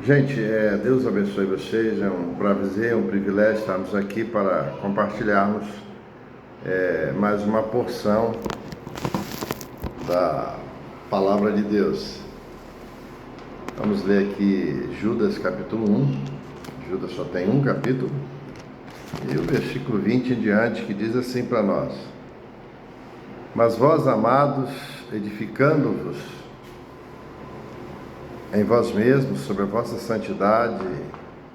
Gente, Deus abençoe vocês, é um prazer, um privilégio estarmos aqui para compartilharmos mais uma porção da Palavra de Deus. Vamos ler aqui Judas capítulo 1, Judas só tem um capítulo, e o versículo 20 em diante, que diz assim para nós: Mas vós, amados, edificando-vos em vós mesmos, sobre a vossa santidade,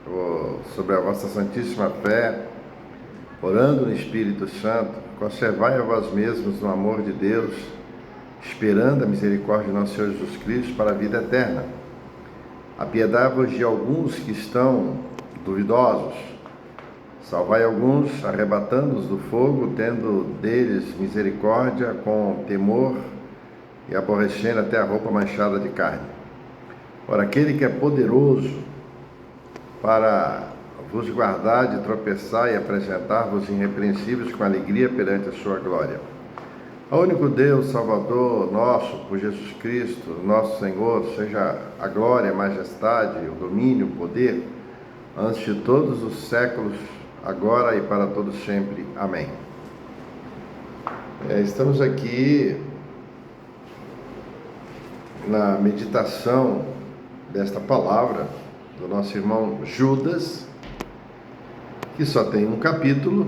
ou sobre a vossa santíssima fé, orando no Espírito Santo, conservai a vós mesmos no amor de Deus, esperando a misericórdia de nosso Senhor Jesus Cristo para a vida eterna. Apiedai-vos de alguns que estão duvidosos, salvai alguns, arrebatando-os do fogo, tendo deles misericórdia, com temor e aborrecendo até a roupa manchada de carne. Ora, aquele que é poderoso para vos guardar de tropeçar e apresentar-vos irrepreensíveis com alegria perante a sua glória. Ao único Deus, Salvador nosso, por Jesus Cristo, nosso Senhor, seja a glória, a majestade, o domínio, o poder, antes de todos os séculos, agora e para todos sempre. Amém. Estamos aqui na meditação desta palavra do nosso irmão Judas, que só tem um capítulo,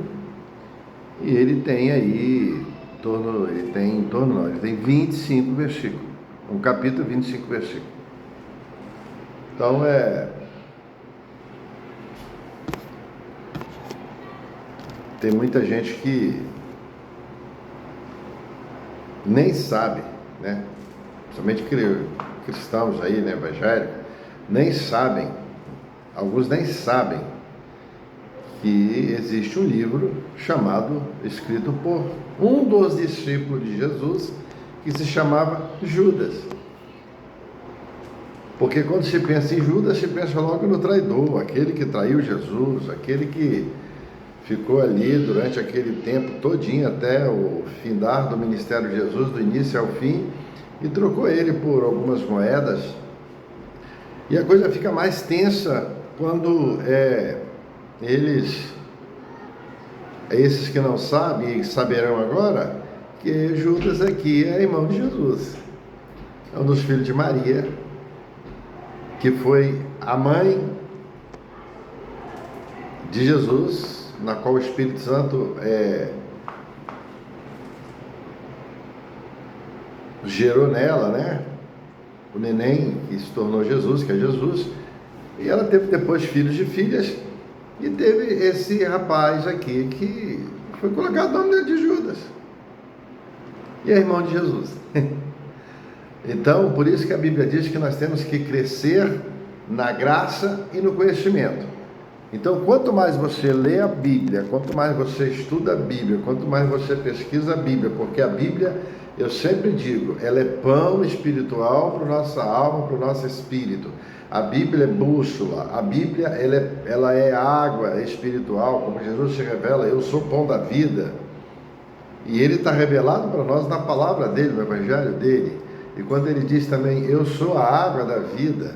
e ele tem aí ele tem 25 versículos, um capítulo, 25 versículos. Então tem muita gente que nem sabe, né? Principalmente cristãos aí, né, evangélicos, nem sabem, alguns nem sabem que existe um livro escrito por um dos discípulos de Jesus, que se chamava Judas. Porque quando se pensa em Judas, se pensa logo no traidor, aquele que traiu Jesus, aquele que ficou ali durante aquele tempo todinho até o findar do ministério de Jesus, do início ao fim, e trocou ele por algumas moedas. E a coisa fica mais tensa quando esses que não sabem e saberão agora, que Judas aqui é irmão de Jesus, é um dos filhos de Maria, que foi a mãe de Jesus, na qual o Espírito Santo gerou nela, né? O neném que se tornou Jesus, que é Jesus, e ela teve depois filhos e filhas, e teve esse rapaz aqui que foi colocado no nome de Judas, e é irmão de Jesus. Então, por isso que a Bíblia diz que nós temos que crescer na graça e no conhecimento. Então, quanto mais você lê a Bíblia, quanto mais você estuda a Bíblia, quanto mais você pesquisa a Bíblia, porque a Bíblia, eu sempre digo, ela é pão espiritual para a nossa alma, para o nosso espírito. A Bíblia é bússola, a Bíblia ela é água espiritual, como Jesus se revela: eu sou o pão da vida. E ele está revelado para nós na palavra dele, no evangelho dele. E quando ele diz também: eu sou a água da vida,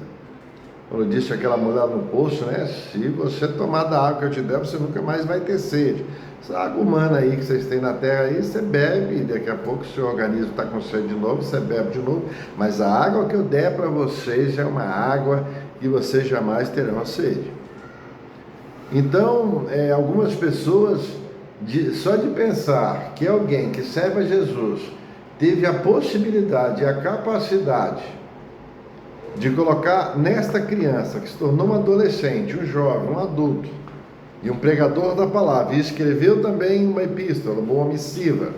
quando disse aquela mulher no poço, né? Se você tomar da água que eu te der, você nunca mais vai ter sede. Essa água humana aí que vocês têm na terra aí, você bebe, e daqui a pouco o seu organismo está com sede de novo, você bebe de novo. Mas a água que eu der para vocês é uma água que vocês jamais terão sede. Então, algumas pessoas, só de pensar que alguém que serve a Jesus teve a possibilidade e a capacidade de colocar nesta criança, que se tornou um adolescente, um jovem, um adulto, e um pregador da palavra, e escreveu também uma epístola, uma missiva,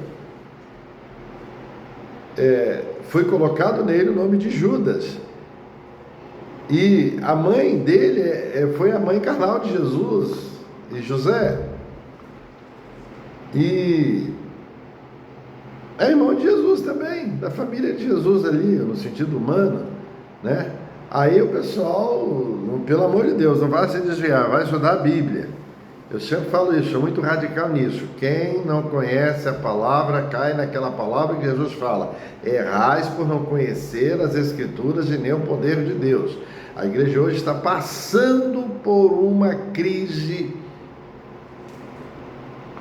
foi colocado nele o nome de Judas. E a mãe dele foi a mãe carnal de Jesus, e José, e é irmão de Jesus também, da família de Jesus ali, no sentido humano, né? Aí o pessoal, pelo amor de Deus, não vai se desviar, vai estudar a Bíblia. Eu sempre falo isso, sou muito radical nisso. Quem não conhece a palavra, cai naquela palavra que Jesus fala: errais por não conhecer as Escrituras e nem o poder de Deus. A igreja hoje está passando por uma crise,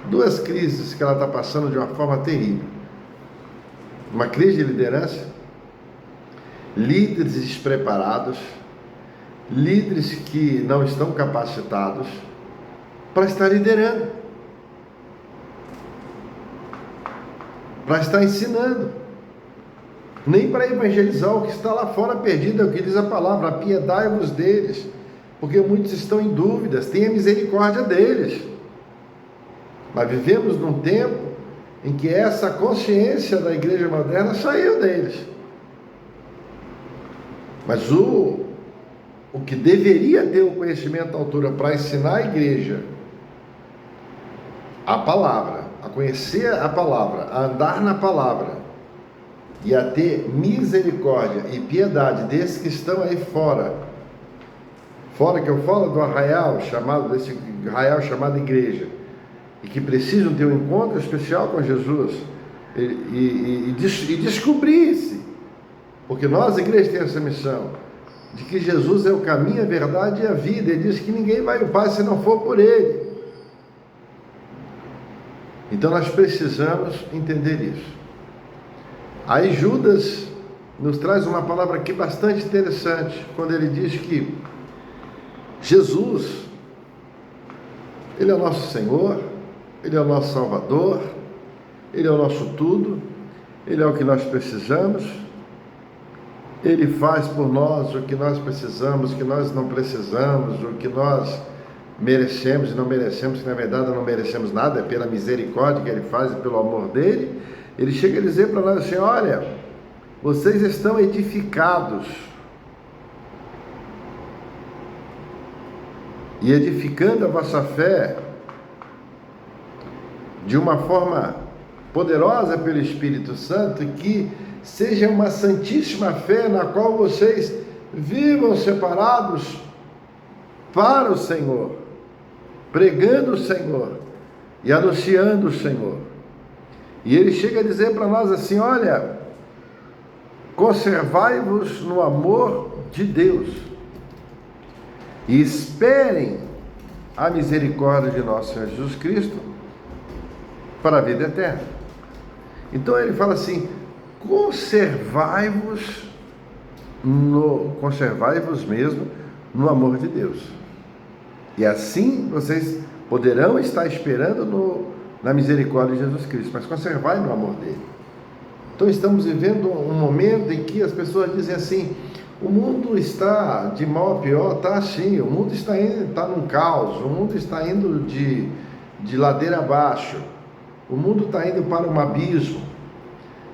duas crises que ela está passando de uma forma terrível. Uma crise de liderança, líderes despreparados, líderes que não estão capacitados para estar liderando, para estar ensinando, nem para evangelizar o que está lá fora perdido. É o que diz a palavra: apiedai-vos deles, porque muitos estão em dúvidas. Tenha misericórdia deles. Mas vivemos num tempo em que essa consciência da igreja moderna saiu deles. Mas o que deveria ter o conhecimento à altura para ensinar a igreja a palavra, a conhecer a palavra, a andar na palavra e a ter misericórdia e piedade desses que estão aí fora que eu falo do arraial desse arraial chamado igreja, e que precisam ter um encontro especial com Jesus e descobrir-se, porque nós, a igreja, temos essa missão de que Jesus é o caminho, a verdade e a vida. Ele diz que ninguém vai ao Pai se não for por Ele. Então nós precisamos entender isso. Aí Judas nos traz uma palavra aqui bastante interessante, quando ele diz que Jesus, Ele é o nosso Senhor, Ele é o nosso Salvador, Ele é o nosso tudo, Ele é o que nós precisamos, Ele faz por nós o que nós precisamos, o que nós não precisamos, o que nós merecemos e não merecemos, que na verdade não merecemos nada, é pela misericórdia que Ele faz e pelo amor dEle. Ele chega a dizer para nós assim: olha, vocês estão edificados, e edificando a vossa fé de uma forma poderosa pelo Espírito Santo, que seja uma santíssima fé na qual vocês vivam separados para o Senhor, pregando o Senhor e anunciando o Senhor. E ele chega a dizer para nós assim: olha, conservai-vos no amor de Deus e esperem a misericórdia de nosso Senhor Jesus Cristo para a vida eterna. Então ele fala assim: conservai-vos mesmo no amor de Deus, e assim vocês poderão estar esperando na misericórdia de Jesus Cristo, mas conservai no amor dele. Então estamos vivendo um momento em que as pessoas dizem assim: o mundo está de mal a pior. Está assim, o mundo está num caos, o mundo está indo de ladeira abaixo, o mundo está indo para um abismo.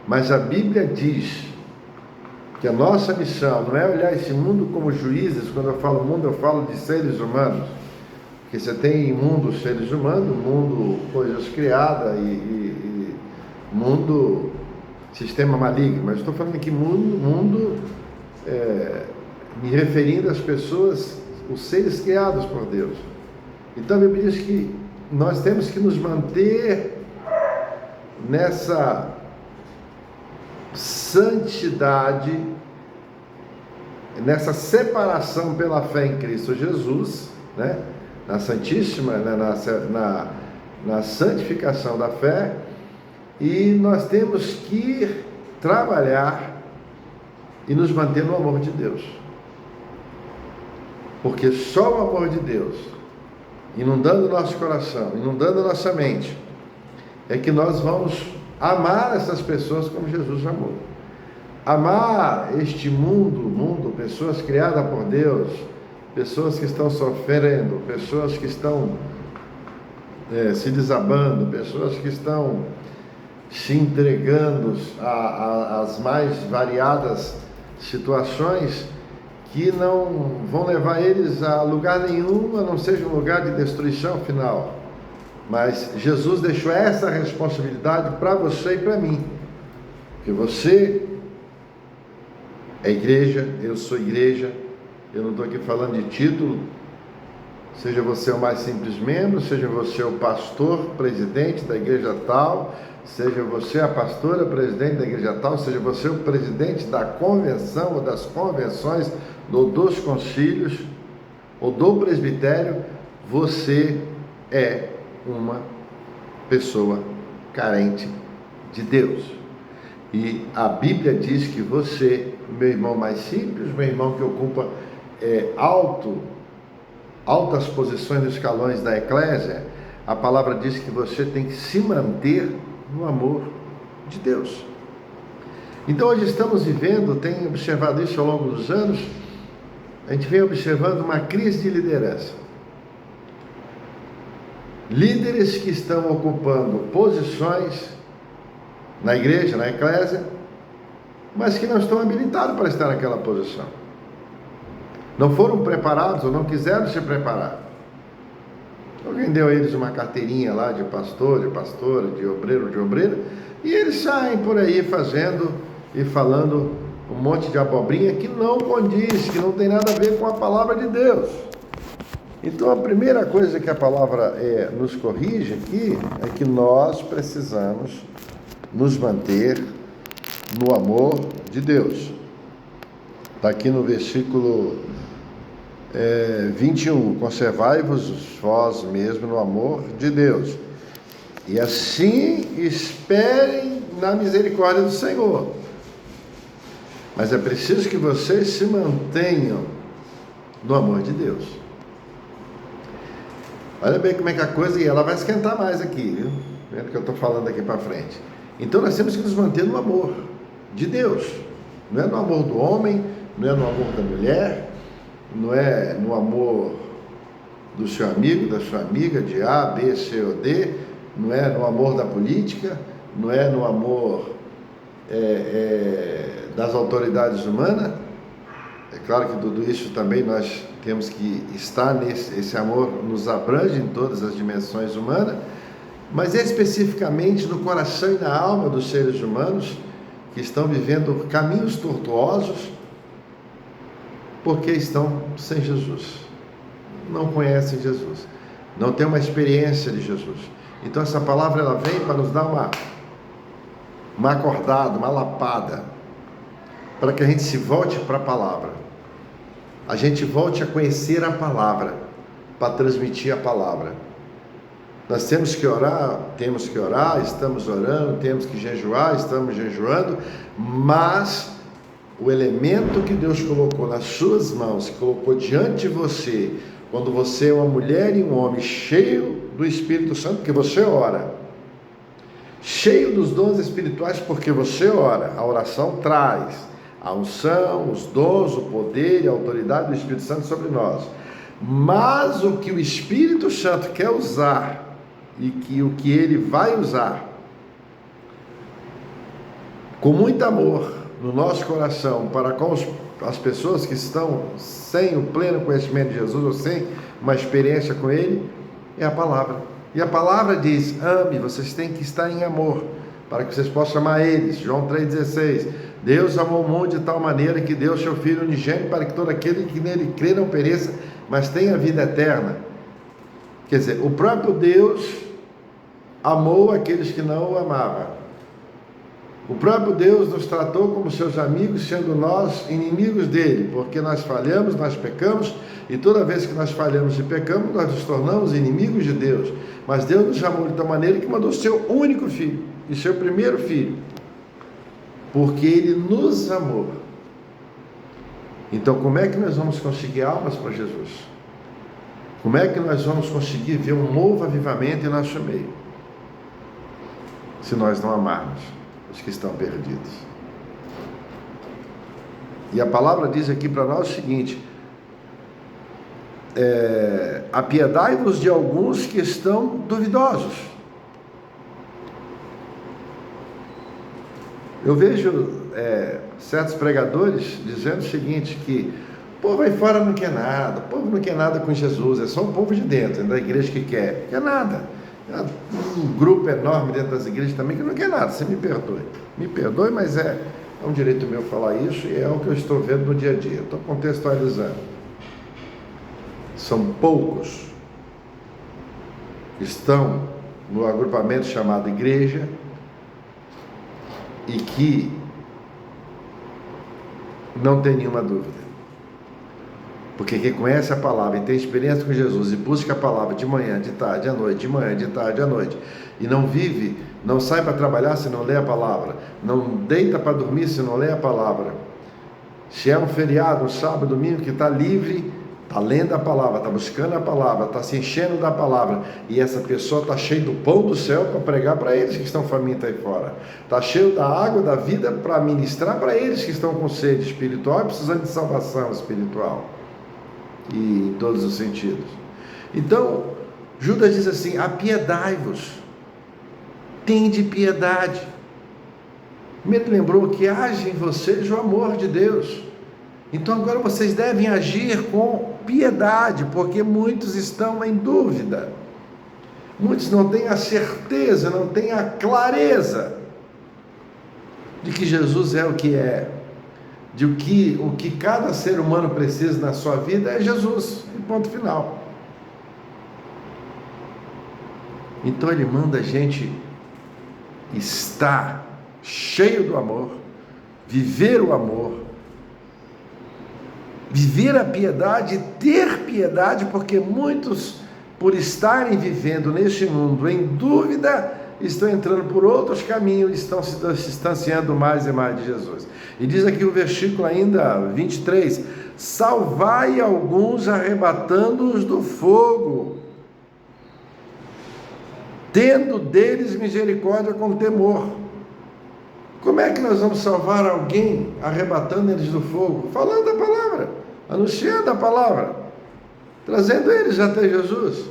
Mas a Bíblia diz que a nossa missão não é olhar esse mundo como juízes. Quando eu falo mundo, eu falo de seres humanos, porque você tem mundo seres humanos, mundo coisas criadas e mundo sistema maligno, mas estou falando aqui mundo me referindo às pessoas, os seres criados por Deus. Então a Bíblia diz que nós temos que nos manter nessa santidade, nessa separação pela fé em Cristo Jesus, né? Na santíssima, né? na santificação da fé. E nós temos que trabalhar e nos manter no amor de Deus, porque só o amor de Deus, inundando o nosso coração, inundando a nossa mente, é que nós vamos amar essas pessoas como Jesus amou. Amar este mundo, pessoas criadas por Deus, pessoas que estão sofrendo, pessoas que estão se desabando, pessoas que estão se entregando às mais variadas situações que não vão levar eles a lugar nenhum, a não seja um lugar de destruição final. Mas Jesus deixou essa responsabilidade para você e para mim, que você é igreja, eu sou igreja. Eu não estou aqui falando de título, seja você o mais simples membro, seja você o pastor, presidente da igreja tal, seja você a pastora, presidente da igreja tal, seja você o presidente da convenção ou das convenções, ou dos concílios, ou do presbitério, você é uma pessoa carente de Deus. E a Bíblia diz que você, meu irmão mais simples, meu irmão que ocupa altas posições nos escalões da eclésia, a palavra diz que você tem que se manter no amor de Deus. Então hoje estamos vivendo, tenho observado isso ao longo dos anos, a gente vem observando uma crise de liderança. Líderes que estão ocupando posições na igreja, na eclésia, mas que não estão habilitados para estar naquela posição. Não foram preparados ou não quiseram se preparar. Alguém deu a eles uma carteirinha lá de pastor, de pastora, de obreira, e eles saem por aí fazendo e falando um monte de abobrinha que não condiz, que não tem nada a ver com a palavra de Deus. Então a primeira coisa que a palavra nos corrige aqui é que nós precisamos nos manter no amor de Deus. Está aqui no versículo 21, conservai-vos vós mesmo no amor de Deus, e assim esperem na misericórdia do Senhor. Mas é preciso que vocês se mantenham no amor de Deus. Olha bem como é que a coisa, e ela vai esquentar mais aqui, viu? Vendo que eu estou falando aqui para frente. Então nós temos que nos manter no amor de Deus. Não é no amor do homem, não é no amor da mulher, não é no amor do seu amigo, da sua amiga, de A, B, C ou D, não é no amor da política, não é no amor das autoridades humanas. É claro que tudo isso também nós temos que estar esse amor nos abrange em todas as dimensões humanas, mas especificamente no coração e na alma dos seres humanos que estão vivendo caminhos tortuosos porque estão sem Jesus, não conhecem Jesus, não têm uma experiência de Jesus. Então essa palavra ela vem para nos dar uma acordada, uma lapada, para que a gente se volte para a palavra, a gente volte a conhecer a palavra, para transmitir a palavra. Nós temos que orar, estamos orando, temos que jejuar, estamos jejuando, mas o elemento que Deus colocou nas suas mãos, que colocou diante de você, quando você é uma mulher e um homem cheio do Espírito Santo, porque você ora, cheio dos dons espirituais, porque você ora, a oração traz a unção, os dons, o poder e a autoridade do Espírito Santo sobre nós. Mas o que o Espírito Santo quer usar, e que o que ele vai usar com muito amor no nosso coração para com as pessoas que estão sem o pleno conhecimento de Jesus ou sem uma experiência com ele, é a palavra. E a palavra diz: ame, vocês têm que estar em amor para que vocês possam amar eles. João 3,16, Deus amou o mundo de tal maneira que deu seu Filho unigênito para que todo aquele que nele crê não pereça, mas tenha vida eterna. Quer dizer, o próprio Deus amou aqueles que não o amavam. O próprio Deus nos tratou como seus amigos, sendo nós inimigos dele, porque nós falhamos, nós pecamos, e toda vez que nós falhamos e pecamos, nós nos tornamos inimigos de Deus. Mas Deus nos amou de tal maneira que mandou seu único filho, e seu primeiro filho, porque ele nos amou. Então como é que nós vamos conseguir almas para Jesus? Como é que nós vamos conseguir ver um novo avivamento em nosso meio, se nós não amarmos os que estão perdidos? E a palavra diz aqui para nós o seguinte: apiedai-vos de alguns que estão duvidosos. Eu vejo certos pregadores dizendo o seguinte, que o povo aí fora não quer nada, o povo não quer nada com Jesus, é só o povo de dentro, da igreja que quer nada. Um grupo enorme dentro das igrejas também que não quer nada. Você me perdoe, mas é um direito meu falar isso, e é o que eu estou vendo no dia a dia, estou contextualizando. são poucos que estão no agrupamento chamado igreja e que não tem nenhuma dúvida. Porque quem conhece a palavra e tem experiência com Jesus e busca a palavra de manhã, de tarde, à noite, de manhã, de tarde, à noite, e não vive, não sai para trabalhar se não lê a palavra, não deita para dormir se não lê a palavra. Se é um feriado, um sábado, domingo, que está livre, está lendo a palavra, está buscando a palavra, está se enchendo da palavra, e essa pessoa está cheia do pão do céu para pregar para eles que estão famintos aí fora, está cheio da água da vida para ministrar para eles que estão com sede espiritual e precisando de salvação espiritual, e em todos os sentidos. Então, Judas diz assim: apiedai-vos, tende piedade. Me lembrou que age em vocês o amor de Deus. Então agora vocês devem agir com piedade, porque muitos estão em dúvida. Muitos não têm a certeza, não têm a clareza de que Jesus é o que é, de o que cada ser humano precisa na sua vida é Jesus, e ponto final. Então ele manda a gente estar cheio do amor, viver o amor, viver a piedade, ter piedade, porque muitos, por estarem vivendo neste mundo em dúvida, estão entrando por outros caminhos, estão se distanciando mais e mais de Jesus. E diz aqui o versículo ainda 23: salvai alguns arrebatando-os do fogo, tendo deles misericórdia com temor. Como é que nós vamos salvar alguém arrebatando eles do fogo? Falando a palavra, anunciando a palavra, trazendo eles até Jesus.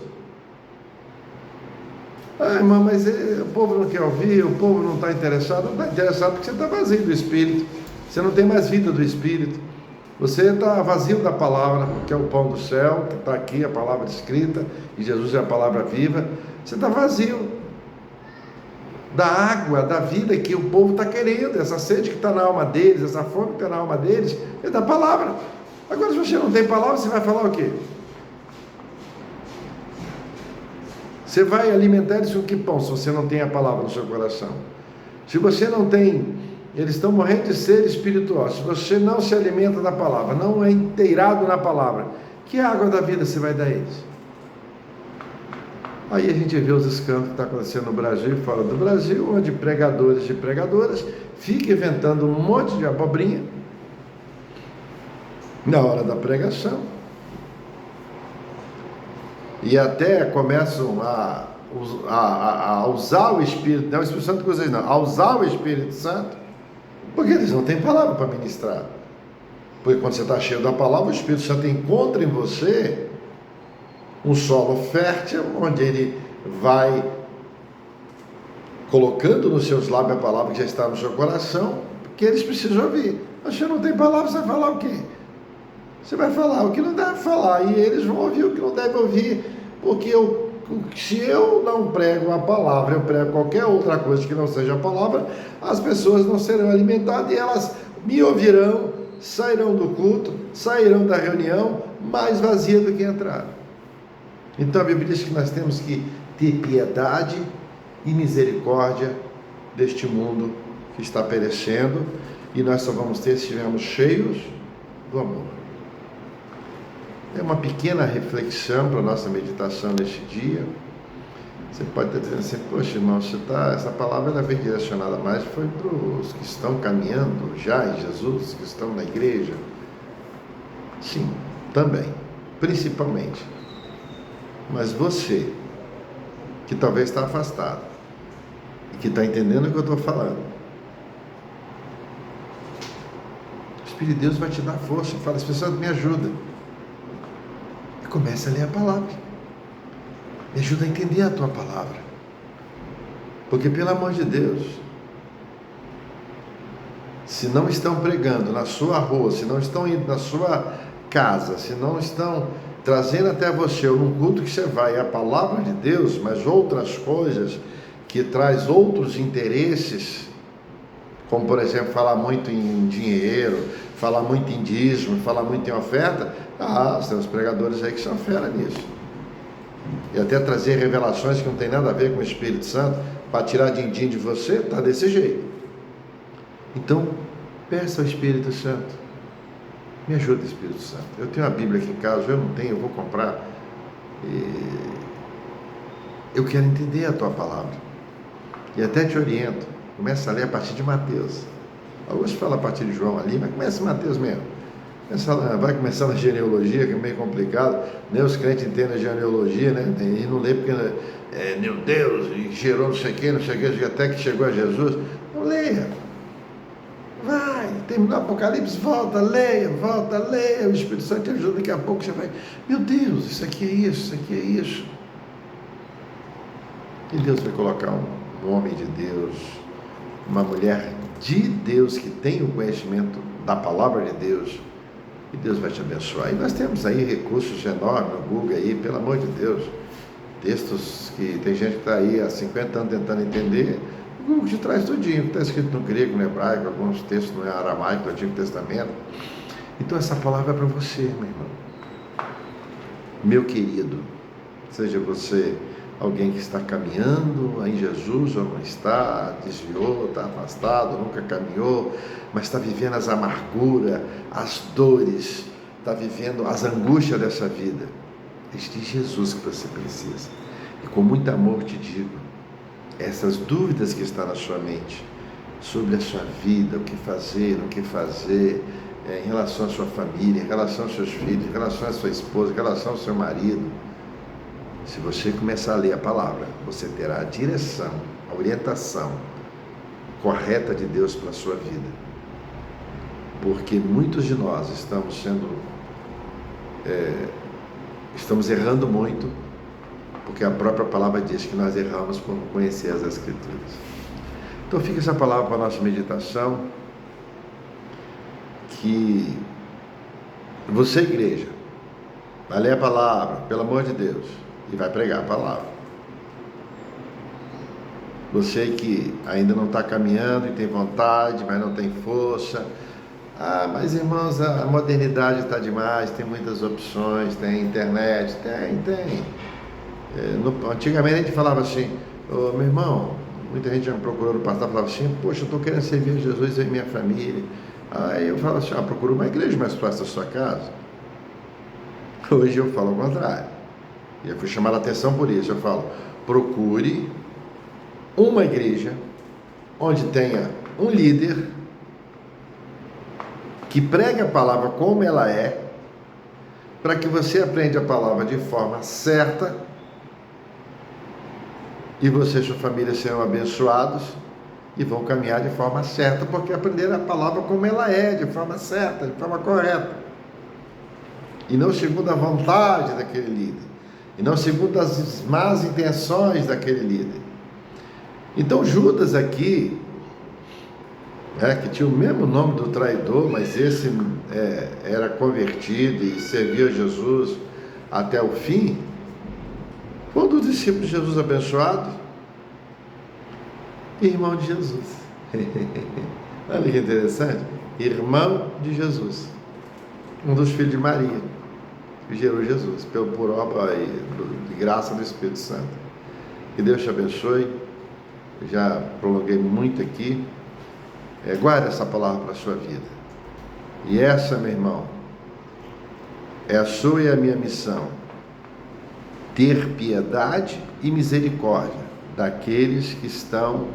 Ah, irmão, mas o povo não quer ouvir, o povo não está interessado. Não está interessado porque você está vazio do Espírito, você não tem mais vida do Espírito, você está vazio da palavra, que é o pão do céu, que está aqui, a palavra escrita, e Jesus é a palavra viva. Você está vazio da água, da vida que o povo está querendo, essa sede que está na alma deles, essa fome que está na alma deles, é da palavra. Agora, se você não tem palavra, você vai falar o quê? Você vai alimentar eles com que pão, se você não tem a palavra no seu coração? Se você não tem, eles estão morrendo de sede espiritual, se você não se alimenta da palavra, não é inteirado na palavra, que água da vida você vai dar a eles? Aí a gente vê os escândalos que estão acontecendo no Brasil e fora do Brasil, onde pregadores e pregadoras ficam inventando um monte de abobrinha na hora da pregação. E até começam a usar o Espírito, não é o Espírito Santo que vocês não, a usar o Espírito Santo, porque eles não têm palavra para ministrar. Porque quando você está cheio da palavra, o Espírito Santo encontra em você um solo fértil, onde ele vai colocando nos seus lábios a palavra que já está no seu coração, que eles precisam ouvir. Mas se não tem palavra, você vai falar o quê? Você vai falar o que não deve falar, e eles vão ouvir o que não deve ouvir, porque se eu não prego a palavra, eu prego qualquer outra coisa que não seja a palavra, as pessoas não serão alimentadas e elas me ouvirão, sairão do culto, sairão da reunião mais vazias do que entraram. Então a Bíblia diz que nós temos que ter piedade e misericórdia deste mundo que está perecendo, e nós só vamos ter se estivermos cheios do amor. É uma pequena reflexão para a nossa meditação neste dia. Você pode estar dizendo assim: poxa, irmão, essa palavra ela vem direcionada mais foi para os que estão caminhando já em Jesus, que estão na igreja. Sim, também, principalmente. Mas você, que talvez está afastado, e que está entendendo o que eu estou falando, o Espírito de Deus vai te dar força. Fala: as pessoas me ajudam. E comece a ler a palavra. Me ajuda a entender a tua palavra. Porque, pelo amor de Deus, se não estão pregando na sua rua, se não estão indo na sua casa, se não estão trazendo até você, ou num culto que você vai, a palavra de Deus, mas outras coisas que traz outros interesses, como por exemplo falar muito em dinheiro, falar muito em dízimo, falar muito em oferta. Tem uns pregadores aí que são fera nisso. E até trazer revelações que não tem nada a ver com o Espírito Santo, para tirar din-din de você, está desse jeito. Então, peça ao Espírito Santo, me ajuda, Espírito Santo. Eu tenho uma Bíblia aqui em casa, eu não tenho, eu vou comprar. Eu quero entender a tua palavra. E até te oriento, começa a ler a partir de Mateus. Alguns falam a partir de João ali, mas começa em Mateus mesmo. Vai começar na genealogia, que é meio complicado, nem os crentes entendem a genealogia, né? E não lê porque, meu Deus, e gerou não sei o que, até que chegou a Jesus. Não leia. Vai, terminou o Apocalipse, volta, leia, o Espírito Santo te ajuda, daqui a pouco você vai, meu Deus, isso aqui é isso, isso aqui é isso. E Deus vai colocar um homem de Deus, uma mulher de Deus, que tem o conhecimento da palavra de Deus, e Deus vai te abençoar. E nós temos aí recursos enormes no Google aí, pelo amor de Deus, textos que tem gente que está aí há 50 anos tentando entender. O Google te traz tudinho, que está escrito no grego, no hebraico, alguns textos no aramaico, no Antigo Testamento. Então essa palavra é para você, meu irmão. Meu querido, seja você alguém que está caminhando em Jesus ou não está, desviou, está afastado, nunca caminhou, mas está vivendo as amarguras, as dores, está vivendo as angústias dessa vida. Este é Jesus que você precisa. E com muito amor te digo, essas dúvidas que estão na sua mente sobre a sua vida, o que fazer, não que fazer, em relação à sua família, em relação aos seus filhos, em relação à sua esposa, em relação ao seu marido, se você começar a ler a palavra, você terá a direção, a orientação correta de Deus para a sua vida. Porque muitos de nós estamos errando muito, porque a própria palavra diz que nós erramos por não conhecer as Escrituras. Então fica essa palavra para a nossa meditação, que você, igreja, vai ler a palavra, pelo amor de Deus, e vai pregar a palavra. Você que ainda não está caminhando e tem vontade, mas não tem força. Mas irmãos, a modernidade está demais, tem muitas opções, tem internet, tem. Antigamente a gente falava assim, meu irmão, muita gente já me procurou no passado, falava assim, poxa, eu estou querendo servir a Jesus e a minha família. Aí eu falo assim, procura uma igreja mais próxima da sua casa. Hoje eu falo ao contrário. E eu fui chamar a atenção por isso. Eu falo, procure uma igreja onde tenha um líder que pregue a palavra como ela é, para que você aprenda a palavra de forma certa e você e sua família serão abençoados e vão caminhar de forma certa, porque aprenderam a palavra como ela é, de forma certa, de forma correta, e não segundo a vontade daquele líder, e não segundo as más intenções daquele líder. Então Judas aqui, que tinha o mesmo nome do traidor, mas esse era convertido e servia a Jesus até o fim, foi um dos discípulos de Jesus abençoado, irmão de Jesus. Olha que interessante, irmão de Jesus, um dos filhos de Maria, que gerou Jesus, por obra de graça do Espírito Santo. Que Deus te abençoe. Eu já prolonguei muito aqui. Guarde essa palavra para a sua vida. E essa, meu irmão, é a sua e a minha missão: ter piedade e misericórdia daqueles que estão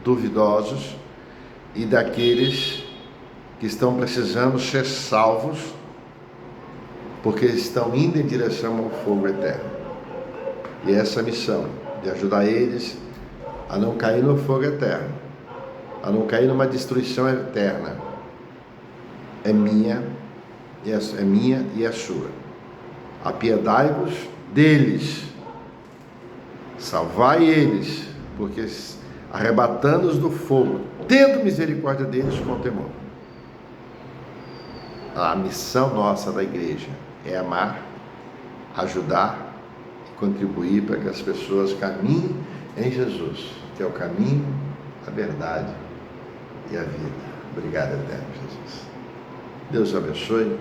duvidosos e daqueles que estão precisando ser salvos, porque estão indo em direção ao fogo eterno. E essa missão de ajudar eles a não cair no fogo eterno, a não cair numa destruição eterna, é minha e é sua. Apiedai-vos deles, salvai eles, porque arrebatando-os do fogo, tendo misericórdia deles com temor. A missão nossa da igreja é amar, ajudar e contribuir para que as pessoas caminhem em Jesus, que é o caminho, a verdade e a vida. Obrigado, eterno Jesus. Deus te abençoe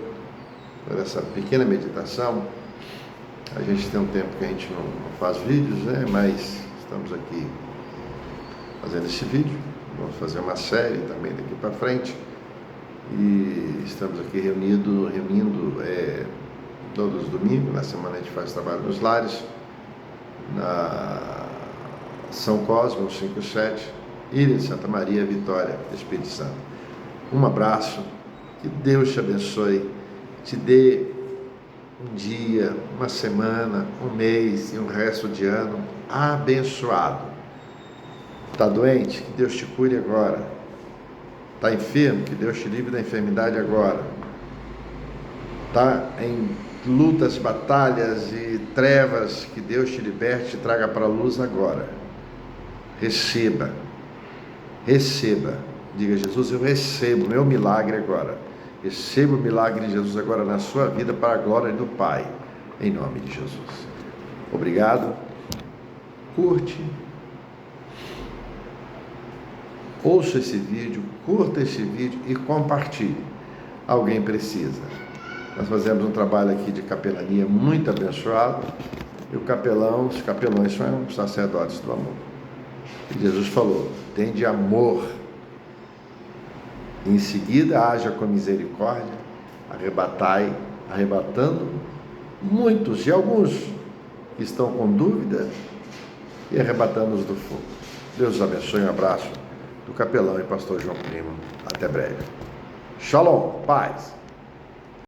por essa pequena meditação. A gente tem um tempo que a gente não faz vídeos, né? Mas estamos aqui fazendo esse vídeo. Vamos fazer uma série também daqui para frente. E estamos aqui reunindo todos os domingos. Na semana a gente faz trabalho nos lares, na São Cosme, 57, Ilha de Santa Maria, Vitória, Espírito Santo. Um abraço, que Deus te abençoe, te dê um dia, uma semana, um mês e um resto de ano abençoado. Está doente? Que Deus te cure agora. Está enfermo? Que Deus te livre da enfermidade agora. Está em lutas, batalhas e trevas? Que Deus te liberte e te traga para a luz agora. Receba. Receba. Diga: Jesus, eu recebo o meu milagre agora. Receba o milagre de Jesus agora na sua vida para a glória do Pai. Em nome de Jesus. Obrigado. Curte. Ouça esse vídeo, curta esse vídeo e compartilhe. Alguém precisa. Nós fazemos um trabalho aqui de capelania muito abençoado. E os capelões são os sacerdotes do amor. E Jesus falou: tende amor. Em seguida, haja com misericórdia, arrebatando muitos, e alguns que estão com dúvida, e arrebatando-os do fogo. Deus os abençoe. Um abraço do capelão e pastor João Primo. Até breve. Shalom, paz.